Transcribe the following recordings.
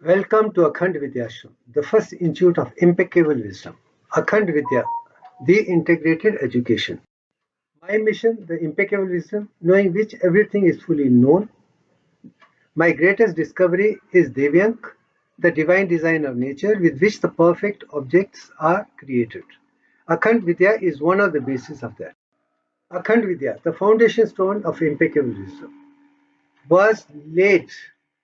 Welcome to Akhand Vidya Show, the first institute of impeccable wisdom. Akhand Vidya, the integrated education. My mission, the impeccable wisdom, knowing which everything is fully known. My greatest discovery is Divyank, the divine design of nature with which the perfect objects are created. Akhand Vidya is one of the bases of that. Akhand Vidya, the foundation stone of impeccable wisdom, was laid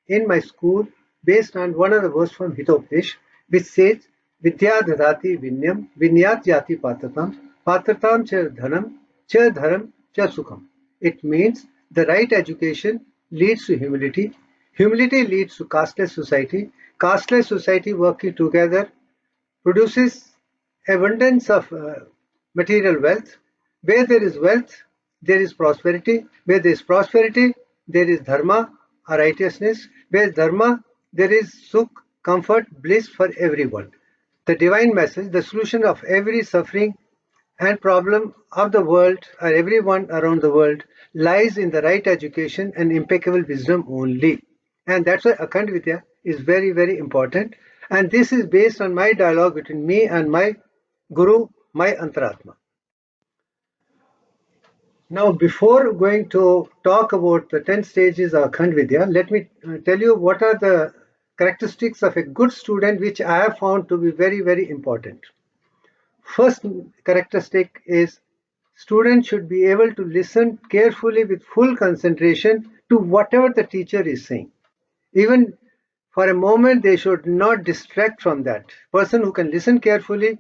in my school based on one of the verses from Hitopadesh, which says, Vidya dadati vinyam, vinyat jati patratam cha dharam cha sukham. It means the right education leads to humility, humility leads to casteless society working together produces abundance of material wealth. Where there is wealth, there is prosperity. Where there is prosperity, there is dharma or righteousness. Where is dharma, there is sukh, comfort, bliss for everyone. The divine message, the solution of every suffering and problem of the world or everyone around the world lies in the right education and impeccable wisdom only. And that's why Akhand Vidya is very, very important. And this is based on my dialogue between me and my Guru, my Antaratma. Now, before going to talk about the 10 stages of Akhand Vidya, let me tell you what are the characteristics of a good student which I have found to be very, very important. First characteristic is students should be able to listen carefully with full concentration to whatever the teacher is saying. Even for a moment, they should not distract from that. Person who can listen carefully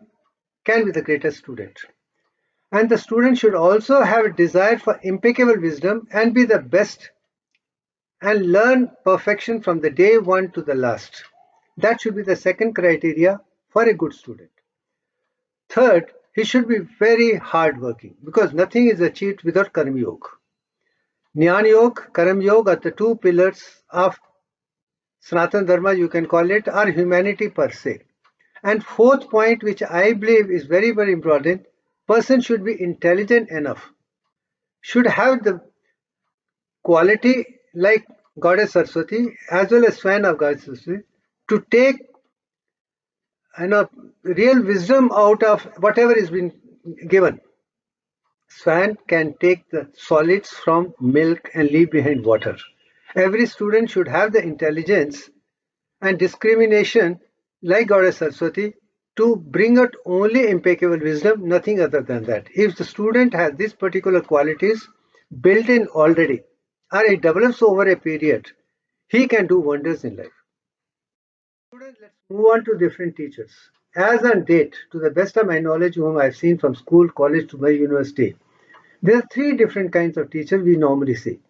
can be the greatest student. And the student should also have a desire for impeccable wisdom and be the best and learn perfection from the day one to the last. That should be the second criteria for a good student. Third, he should be very hardworking because nothing is achieved without Karma Yoga. Jnana Yoga, Karma Yoga are the two pillars of Sanatana Dharma, you can call it, or humanity per se. And fourth point, which I believe is very, very important, person should be intelligent enough, should have the quality like Goddess Saraswati as well as fan of Goddess Saraswati to take real wisdom out of whatever is been given. Swan can take the solids from milk and leave behind water. Every student should have the intelligence and discrimination like Goddess Saraswati to bring out only impeccable wisdom, nothing other than that. If the student has these particular qualities built in already, or it develops over a period, he can do wonders in life. Students, let's move on to different teachers. As on date, to the best of my knowledge, whom I've seen from school, college to my university, there are three different kinds of teachers we normally see.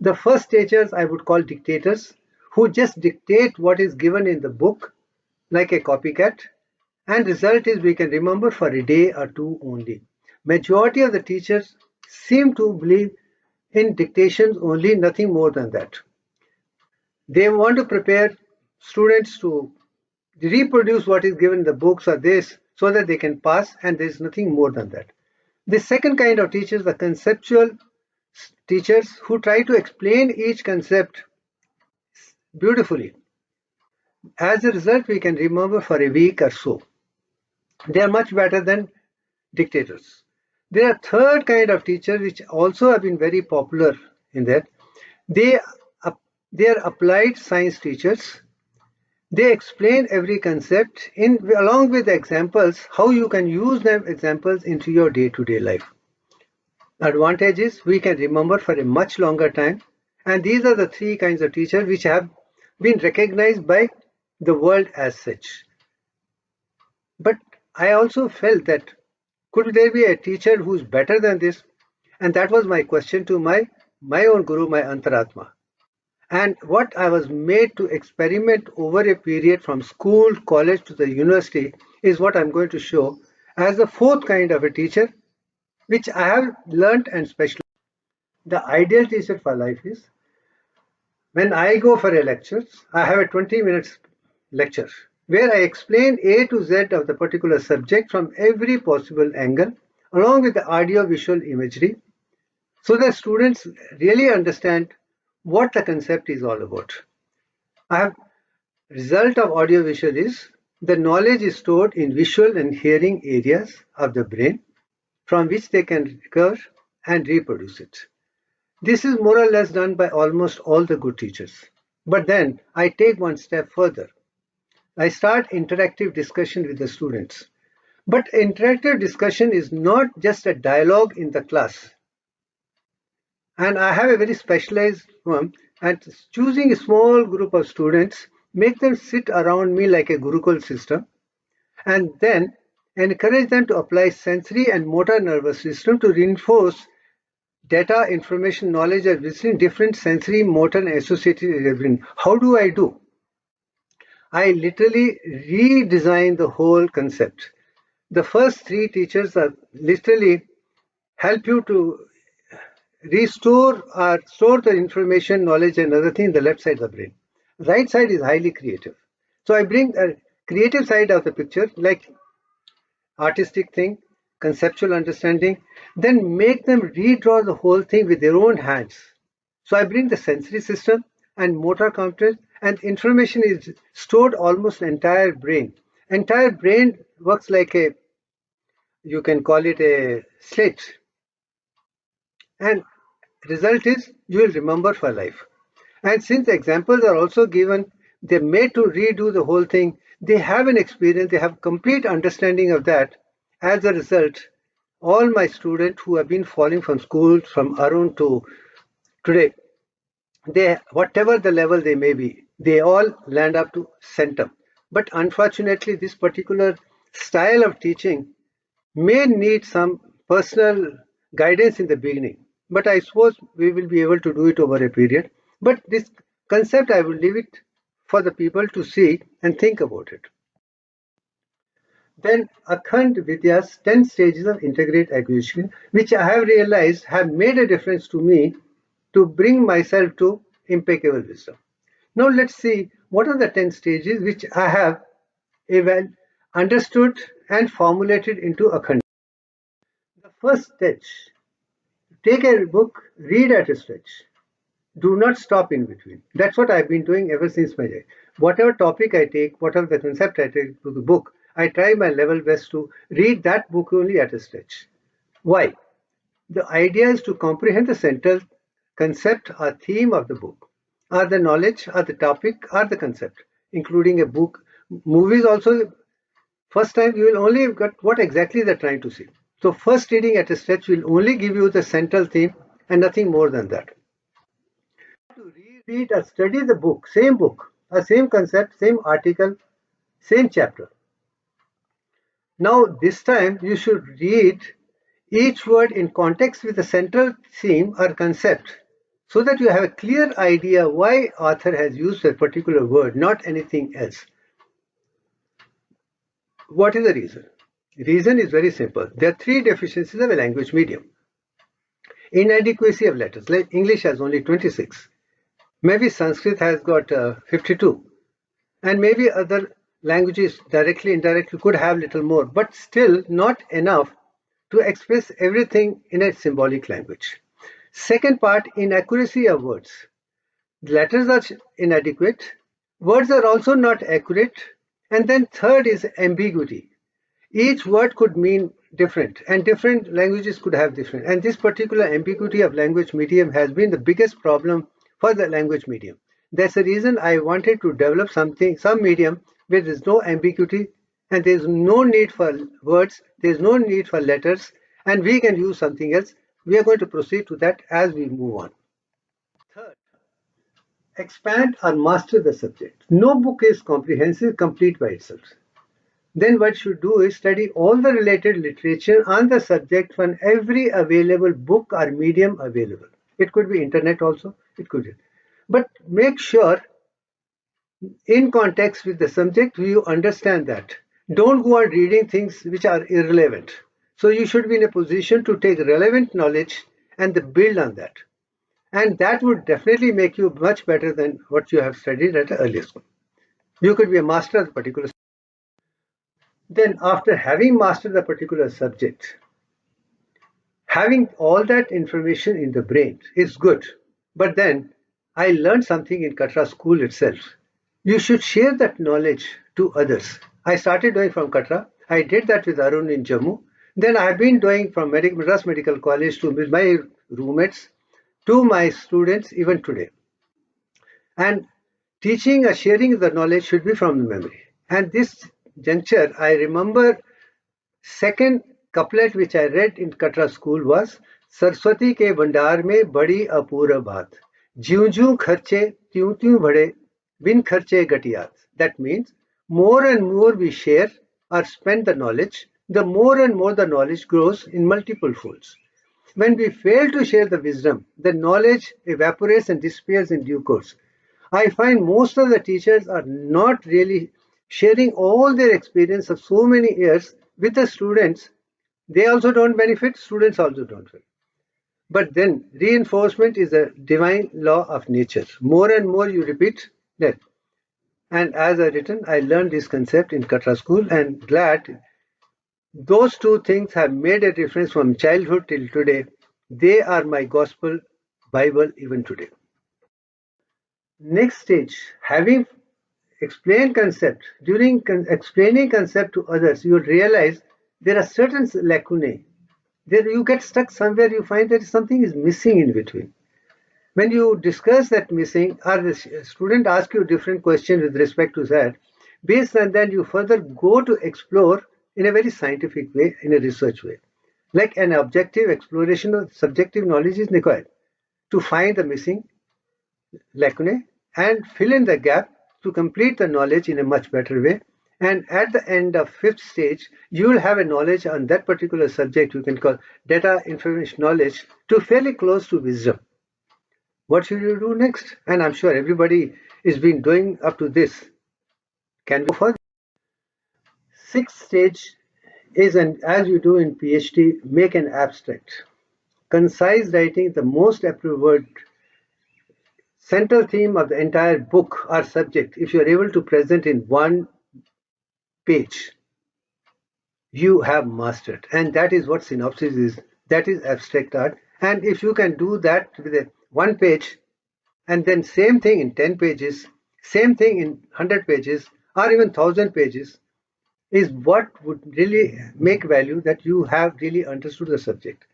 The first teachers I would call dictators, who just dictate what is given in the book like a copycat, and result is we can remember for a day or two only. Majority of the teachers seem to believe in dictations only, nothing more than that. They want to prepare students to reproduce what is given in the books or this so that they can pass, and there is nothing more than that. The second kind of teachers, the conceptual teachers who try to explain each concept beautifully. As a result, we can remember for a week or so. They are much better than dictators. There are third kind of teachers which also have been very popular in that. They, they are applied science teachers. They explain every concept in along with the examples, how you can use them examples into your day-to-day life. Advantage is we can remember for a much longer time, and these are the three kinds of teachers which have been recognized by the world as such. But I also felt that could there be a teacher who's better than this? And that was my question to my own guru, my Antaratma. And what I was made to experiment over a period from school, college to the university is what I'm going to show as the fourth kind of a teacher, which I have learned and specialized. The ideal teacher for life is when I go for a lecture, I have a 20 minutes lecture where I explain A to Z of the particular subject from every possible angle along with the audio visual imagery so that students really understand what the concept is all about. I have Result of audiovisual is the knowledge is stored in visual and hearing areas of the brain from which they can recover and reproduce it. This is more or less done by almost all the good teachers. But then I take one step further. I start interactive discussion with the students. But interactive discussion is not just a dialogue in the class. And I have a very specialized one, and choosing a small group of students, make them sit around me like a Gurukul system, and then encourage them to apply sensory and motor nervous system to reinforce data, information, knowledge are visiting different sensory, motor, and associated areas. How do I do? I literally redesign the whole concept. The first three teachers are literally help you to restore or store the information, knowledge, and other thing in the left side of the brain. Right side is highly creative. So I bring a creative side of the picture, like artistic thing, conceptual understanding, then make them redraw the whole thing with their own hands. So I bring the sensory system and motor competence, and information is stored almost entire brain. Entire brain works like a, you can call it a slate, and result is you will remember for life. And since examples are also given, they're made to redo the whole thing. They have an experience, they have complete understanding of that. As a result, all my students who have been falling from school from Arun to today, they whatever the level they may be, they all land up to center. But unfortunately, this particular style of teaching may need some personal guidance in the beginning, but I suppose we will be able to do it over a period. But this concept, I will leave it for the people to see and think about it. Then Akhand Vidya's 10 stages of integrate acquisition, which I have realized have made a difference to me to bring myself to impeccable wisdom. Now let's see what are the 10 stages which I have even understood and formulated into Akhand. The first stage, take a book, read at a stretch. Do not stop in between. That's what I've been doing ever since my day. Whatever topic I take, whatever the concept I take to the book, I try my level best to read that book only at a stretch. Why? The idea is to comprehend the central concept or theme of the book, or the knowledge, or the topic, or the concept, including a book. Movies also, first time you will only get what exactly they're trying to say. So first reading at a stretch will only give you the central theme and nothing more than that. To reread or study the book, a same concept, same article, same chapter. Now this time you should read each word in context with a central theme or concept so that you have a clear idea why author has used a particular word, not anything else. What is the reason? Reason is very simple. There are three deficiencies of a language medium. Inadequacy of letters, like English has only 26. Maybe Sanskrit has got 52. And maybe other languages directly, indirectly could have little more, but still not enough to express everything in a symbolic language. Second part, inaccuracy of words. Letters are inadequate, words are also not accurate, and then third is ambiguity. Each word could mean different, and different languages could have different. And this particular ambiguity of language medium has been the biggest problem for the language medium. That's the reason I wanted to develop some medium where there's no ambiguity and there's no need for words, there's no need for letters, and we can use something else. We are going to proceed to that as we move on. Third, expand or master the subject. No book is comprehensive, complete by itself. Then what you should do is study all the related literature on the subject from every available book or medium available. It could be internet also, it could be. But make sure in context with the subject you understand that. Don't go on reading things which are irrelevant. So you should be in a position to take relevant knowledge and build on that. And that would definitely make you much better than what you have studied at the earlier school. You could be a master of a particular. Then after having mastered the particular subject, having all that information in the brain is good. But then I learned something in Katra school itself. You should share that knowledge to others. I started doing from Katra. I did that with Arun in Jammu. Then I have been doing from Madras Medical College to my roommates, to my students even today. And teaching or sharing the knowledge should be from the memory. And this juncture, I remember second couplet which I read in Katra school was Saraswati के भंडार में बड़ी अपूर्व बात ज्यों ज्यों खर्चे त्यों त्यों बढ़े बिन खर्चे घटियात. That means more and more we share or spend the knowledge, the more and more the knowledge grows in multiple folds. When we fail to share the wisdom, the knowledge evaporates and disappears in due course. I find most of the teachers are not really sharing all their experience of so many years with the students. They also don't benefit, students also don't benefit. But then reinforcement is a divine law of nature. More and more you repeat that. And as I written, I learned this concept in Katra school and glad those two things have made a difference from childhood till today. They are my gospel Bible even today. Next stage, having explained concept, during explaining concept to others, you will realize there are certain lacunae. There you get stuck somewhere, you find that something is missing in between. When you discuss that missing, or the student asks you different questions with respect to that, based on that you further go to explore in a very scientific way, in a research way. Like an objective exploration of subjective knowledge is required to find the missing lacunae and fill in the gap to complete the knowledge in a much better way. And at the end of fifth stage, you will have a knowledge on that particular subject you can call data information knowledge to fairly close to wisdom. What should you do next? And I'm sure everybody is been doing up to this. Can we go further? Sixth stage is, an, as you do in PhD, make an abstract. Concise writing, the most approved word, central theme of the entire book or subject, if you are able to present in one page, you have mastered. And that is what synopsis is. That is abstract art. And if you can do that with a one page, and then same thing in 10 pages, same thing in 100 pages, or even 1,000 pages, is what would really make value that you have really understood the subject.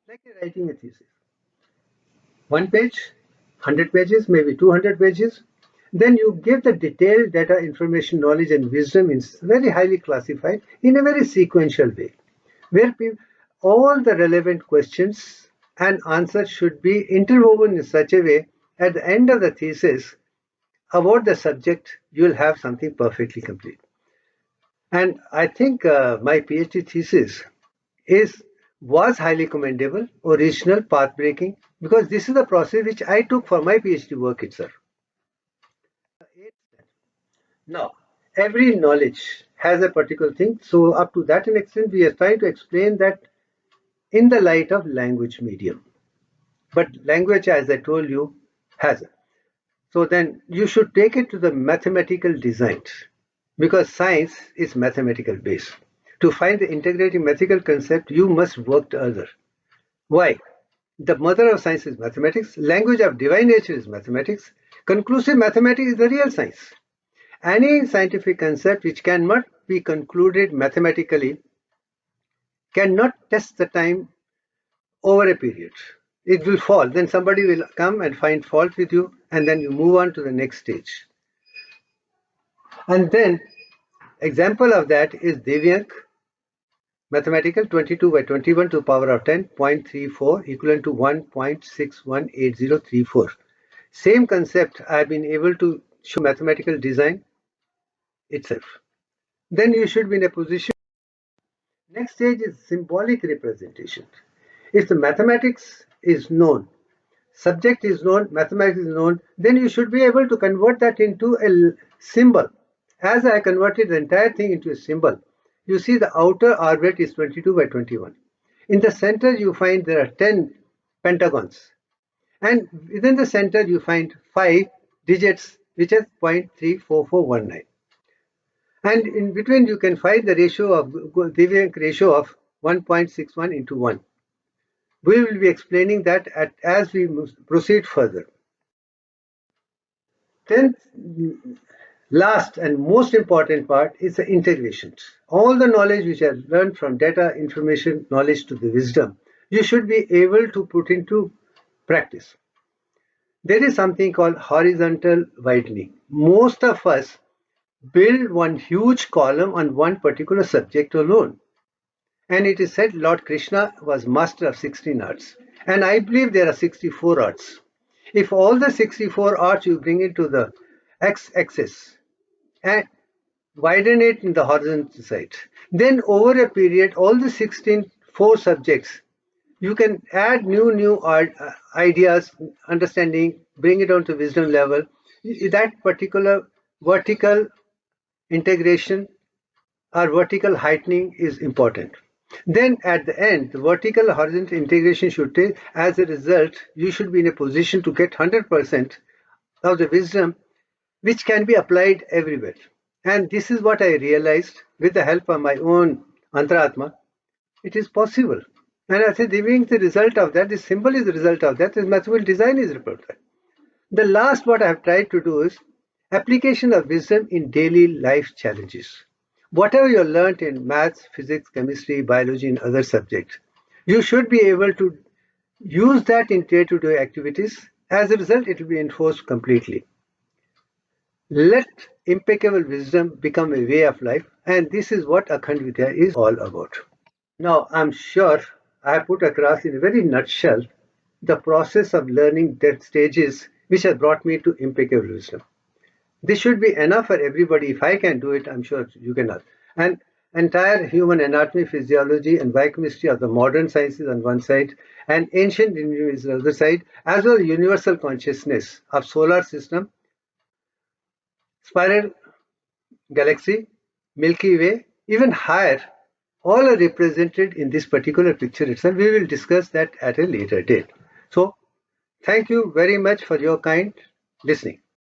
Like writing a thesis. One page, 100 pages, maybe 200 pages. Then you give the detailed data, information, knowledge, and wisdom in very highly classified in a very sequential way, where all the relevant questions and answers should be interwoven in such a way at the end of the thesis about the subject, you will have something perfectly complete. And I think my PhD thesis was highly commendable, original, path-breaking, because this is the process which I took for my PhD work itself. Now, every knowledge has a particular thing. So up to that extent, we are trying to explain that in the light of language medium. But language, as I told you, has it. So then you should take it to the mathematical design, because science is mathematical based. To find the integrating mathematical concept, you must work together. Why? The mother of science is mathematics. Language of divine nature is mathematics. Conclusive mathematics is the real science. Any scientific concept which cannot be concluded mathematically cannot test the time over a period. It will fall. Then somebody will come and find fault with you, and then you move on to the next stage. And then, example of that is Divyank, mathematical 22 by 21 to the power of 10, 0.34, equivalent to 1.618034. Same concept I have been able to show mathematical design itself. Then you should be in a position. Next stage is symbolic representation. If the mathematics is known, subject is known, mathematics is known, then you should be able to convert that into a symbol. As I converted the entire thing into a symbol, you see the outer orbit is 22 by 21. In the center, you find there are 10 pentagons. And within the center, you find 5 digits, which is 0.34419. And in between, you can find the ratio of Divyank ratio of 1.61 into 1. We will be explaining that as we proceed further. Then last and most important part is the integrations. All the knowledge which I learned from data, information, knowledge to the wisdom, you should be able to put into practice. There is something called horizontal widening. Most of us build one huge column on one particular subject alone. And it is said Lord Krishna was master of 16 arts. And I believe there are 64 arts. If all the 64 arts you bring into the x-axis and widen it in the horizontal side, then over a period, all the 16 four subjects, you can add new ideas, understanding, bring it on to wisdom level. That particular vertical integration or vertical heightening is important. Then at the end, the vertical horizontal integration should take, as a result, you should be in a position to get 100% of the wisdom which can be applied everywhere. And this is what I realized with the help of my own Antaratma. It is possible. And I think Divyank, the result of that, this symbol is the result of that, this mathematical design is the result of that. The last what I have tried to do is application of wisdom in daily life challenges. Whatever you learned in maths, physics, chemistry, biology, and other subjects, you should be able to use that in day-to-day activities. As a result, it will be enforced completely. Let impeccable wisdom become a way of life, and this is what Akhand Vidya is all about. Now, I'm sure I have put across in a very nutshell the process of learning that stages which has brought me to impeccable wisdom. This should be enough for everybody. If I can do it, I'm sure you can. And entire human anatomy, physiology, and biochemistry of the modern sciences on one side, and ancient engineering on the other side, as well as universal consciousness of solar system, spiral galaxy, Milky Way, even higher, all are represented in this particular picture itself. We will discuss that at a later date. So, thank you very much for your kind listening.